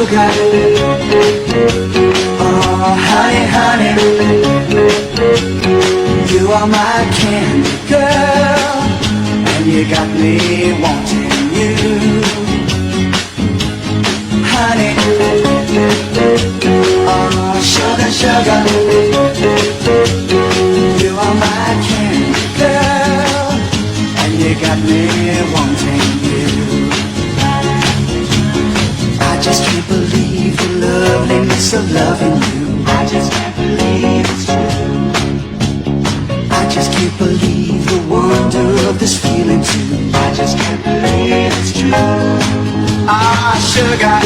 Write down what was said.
sugar. Oh, honey, honey, you are my candy girl, and you got me wanting you. Honey, oh, sugar, sugar, you are my candy girl, and you got me wanting you. I just can't believe the loveliness of loving you. I just can't believe it's true. I just can't believe the wonder of this feeling too. I just can't believe it's true. Ah, sugar,